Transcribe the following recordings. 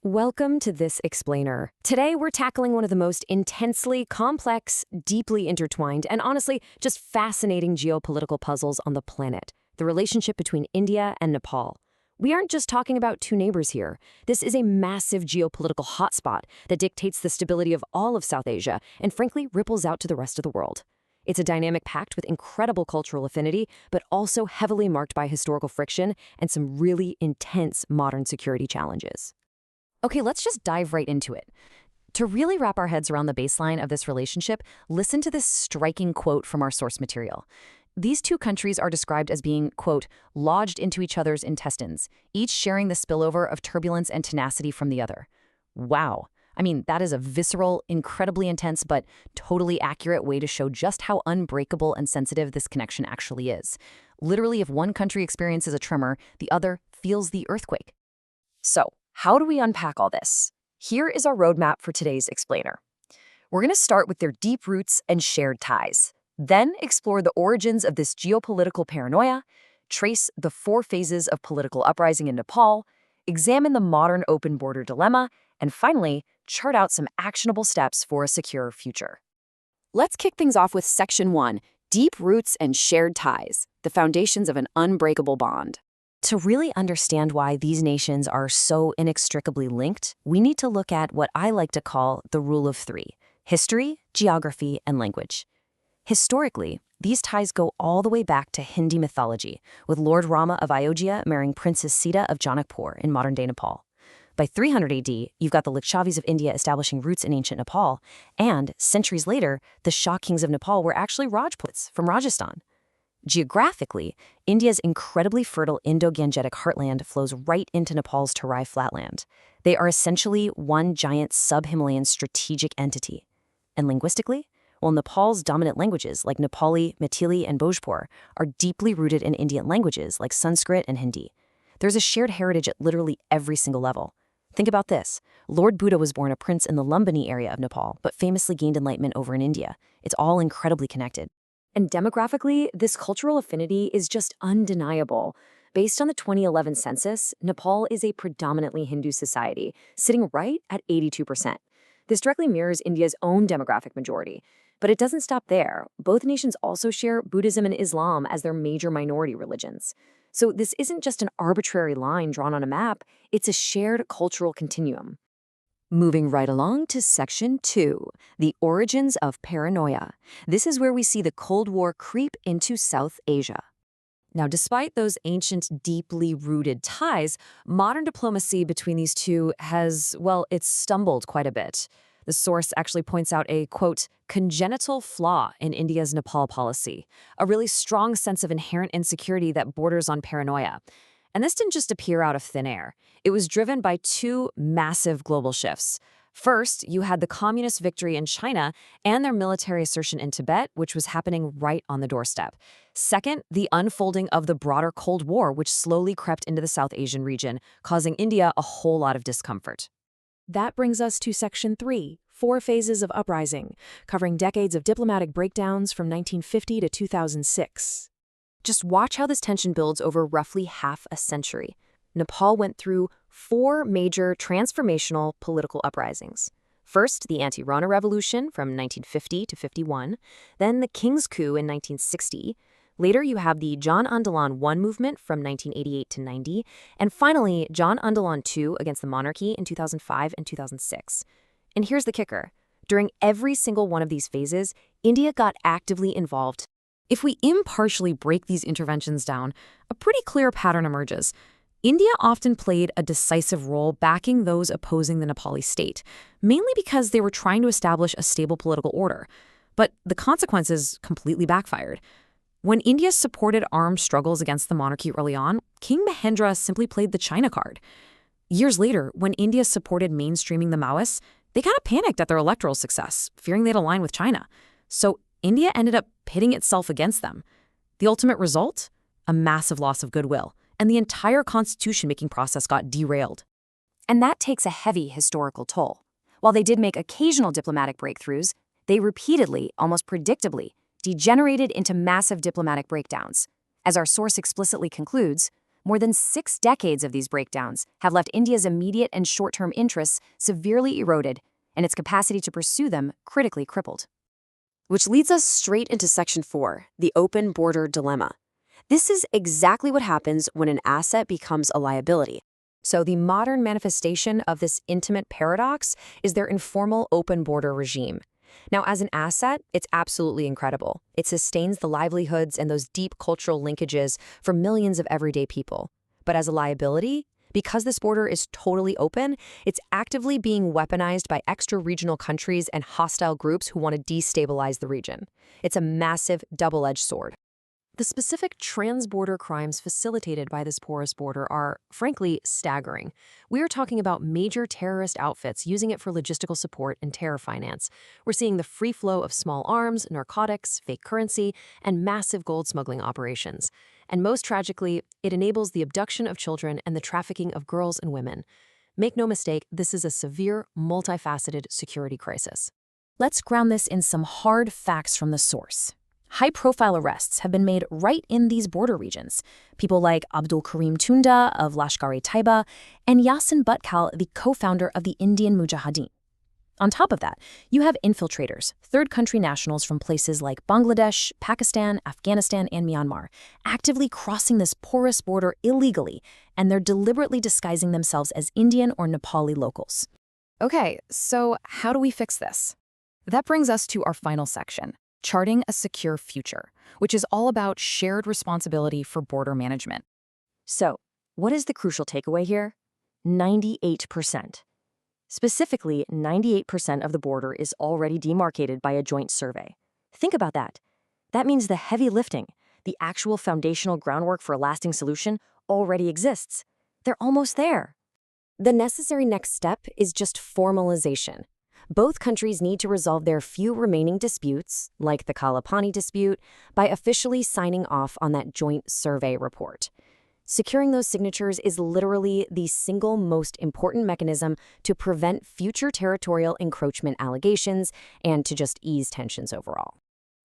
Welcome to This Explainer. Today, we're tackling one of the most intensely complex, deeply intertwined, and honestly, just fascinating geopolitical puzzles on the planet, the relationship between India and Nepal. We aren't just talking about two neighbors here. This is a massive geopolitical hotspot that dictates the stability of all of South Asia and frankly ripples out to the rest of the world. It's a dynamic pact with incredible cultural affinity, but also heavily marked by historical friction and some really intense modern security challenges. Okay, let's just dive right into it. To really wrap our heads around the baseline of this relationship, listen to this striking quote from our source material. These two countries are described as being, quote, lodged into each other's intestines, each sharing the spillover of turbulence and tenacity from the other. Wow. I mean, that is a visceral, incredibly intense, but totally accurate way to show just how unbreakable and sensitive this connection actually is. Literally, if one country experiences a tremor, the other feels the earthquake. So, how do we unpack all this? Here is our roadmap for today's explainer. We're going to start with their deep roots and shared ties, then explore the origins of this geopolitical paranoia, trace the four phases of political uprising in Nepal, examine the modern open border dilemma, and finally, chart out some actionable steps for a secure future. Let's kick things off with Section 1, Deep Roots and Shared Ties, the foundations of an unbreakable bond. To really understand why these nations are so inextricably linked, we need to look at what I like to call the rule of three: history, geography, and language. Historically, these ties go all the way back to Hindi mythology, with Lord Rama of Ayodhya marrying Princess Sita of Janakpur in modern-day Nepal. By 300 AD, you've got the Likshavis of India establishing roots in ancient Nepal, and centuries later, the Shah kings of Nepal were actually Rajputs from Rajasthan. Geographically, India's incredibly fertile Indo-Gangetic heartland flows right into Nepal's Terai flatland. They are essentially one giant sub-Himalayan strategic entity. And linguistically, well, Nepal's dominant languages like Nepali, Maithili, and Bhojpur are deeply rooted in Indian languages like Sanskrit and Hindi. There's a shared heritage at literally every single level. Think about this. Lord Buddha was born a prince in the Lumbini area of Nepal, but famously gained enlightenment over in India. It's all incredibly connected. And demographically, this cultural affinity is just undeniable. Based on the 2011 census, Nepal is a predominantly Hindu society, sitting right at 82%. This directly mirrors India's own demographic majority. But it doesn't stop there. Both nations also share Buddhism and Islam as their major minority religions. So this isn't just an arbitrary line drawn on a map, it's a shared cultural continuum. Moving right along to Section 2, the origins of paranoia. This is where we see the Cold War creep into South Asia. Now, despite those ancient, deeply rooted ties, modern diplomacy between these two has, well, it's stumbled quite a bit. The source actually points out a, quote, congenital flaw in India's Nepal policy, a really strong sense of inherent insecurity that borders on paranoia. And this didn't just appear out of thin air. It was driven by two massive global shifts. First, you had the communist victory in China and their military assertion in Tibet, which was happening right on the doorstep. Second, the unfolding of the broader Cold War, which slowly crept into the South Asian region, causing India a whole lot of discomfort. That brings us to Section 3, Four Phases of Uprising, covering decades of diplomatic breakdowns from 1950 to 2006. Just watch how this tension builds over roughly half a century. Nepal went through four major transformational political uprisings. First, the anti-Rana Revolution from 1950 to 51, then the King's Coup in 1960. Later, you have the Jan Andolan I movement from 1988 to 90, and finally, Jan Andolan II against the monarchy in 2005 and 2006. And here's the kicker. During every single one of these phases, India got actively involved. If we impartially break these interventions down, a pretty clear pattern emerges. India often played a decisive role backing those opposing the Nepali state, mainly because they were trying to establish a stable political order. But the consequences completely backfired. When India supported armed struggles against the monarchy early on, King Mahendra simply played the China card. Years later, when India supported mainstreaming the Maoists, they kind of panicked at their electoral success, fearing they'd align with China. So India ended up pitting itself against them. The ultimate result? A massive loss of goodwill, and the entire constitution-making process got derailed. And that takes a heavy historical toll. While they did make occasional diplomatic breakthroughs, they repeatedly, almost predictably, degenerated into massive diplomatic breakdowns. As our source explicitly concludes, More than 6 decades of these breakdowns have left India's immediate and short-term interests severely eroded and its capacity to pursue them critically crippled. Which leads us straight into Section 4, the open border dilemma. This is exactly what happens when an asset becomes a liability. So the modern manifestation of this intimate paradox is their informal open border regime. Now, as an asset, it's absolutely incredible. It sustains the livelihoods and those deep cultural linkages for millions of everyday people. But as a liability, because this border is totally open, it's actively being weaponized by extra-regional countries and hostile groups who want to destabilize the region. It's a massive double-edged sword. The specific trans-border crimes facilitated by this porous border are, frankly, staggering. We are talking about major terrorist outfits using it for logistical support and terror finance. We're seeing the free flow of small arms, narcotics, fake currency, and massive gold smuggling operations. And most tragically, it enables the abduction of children and the trafficking of girls and women. Make no mistake, this is a severe, multifaceted security crisis. Let's ground this in some hard facts from the source. High-profile arrests have been made right in these border regions. People like Abdul Karim Tunda of Lashkar-e-Taiba and Yasin Bhatkal, the co-founder of the Indian Mujahideen. On top of that, you have infiltrators, third-country nationals from places like Bangladesh, Pakistan, Afghanistan, and Myanmar, actively crossing this porous border illegally, and they're deliberately disguising themselves as Indian or Nepali locals. Okay, so how do we fix this? That brings us to our final section, charting a secure future, which is all about shared responsibility for border management. So, what is the crucial takeaway here? 98%. Specifically, 98% of the border is already demarcated by a joint survey. Think about that. That means the heavy lifting, the actual foundational groundwork for a lasting solution, already exists. They're almost there. The necessary next step is just formalization. Both countries need to resolve their few remaining disputes, like the Kalapani dispute, by officially signing off on that joint survey report. Securing those signatures is literally the single most important mechanism to prevent future territorial encroachment allegations and to just ease tensions overall.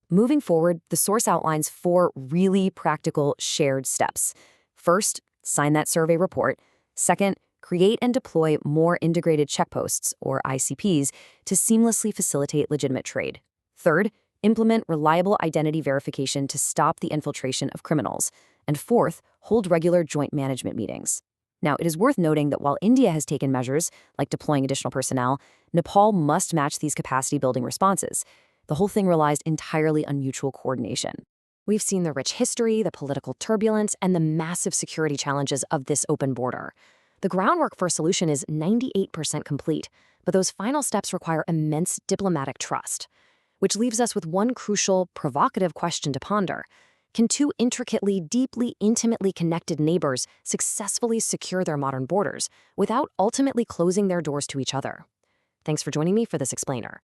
Moving forward, the source outlines 4 really practical shared steps. First, sign that survey report. Second, create and deploy more integrated checkposts, or ICPs, to seamlessly facilitate legitimate trade. Third, implement reliable identity verification to stop the infiltration of criminals. And fourth, hold regular joint management meetings. Now, it is worth noting that while India has taken measures, like deploying additional personnel, Nepal must match these capacity-building responses. The whole thing relies entirely on mutual coordination. We've seen the rich history, the political turbulence, and the massive security challenges of this open border. The groundwork for a solution is 98% complete, but those final steps require immense diplomatic trust. Which leaves us with one crucial, provocative question to ponder. Can 2 intricately, deeply, intimately connected neighbors successfully secure their modern borders without ultimately closing their doors to each other? Thanks for joining me for this explainer.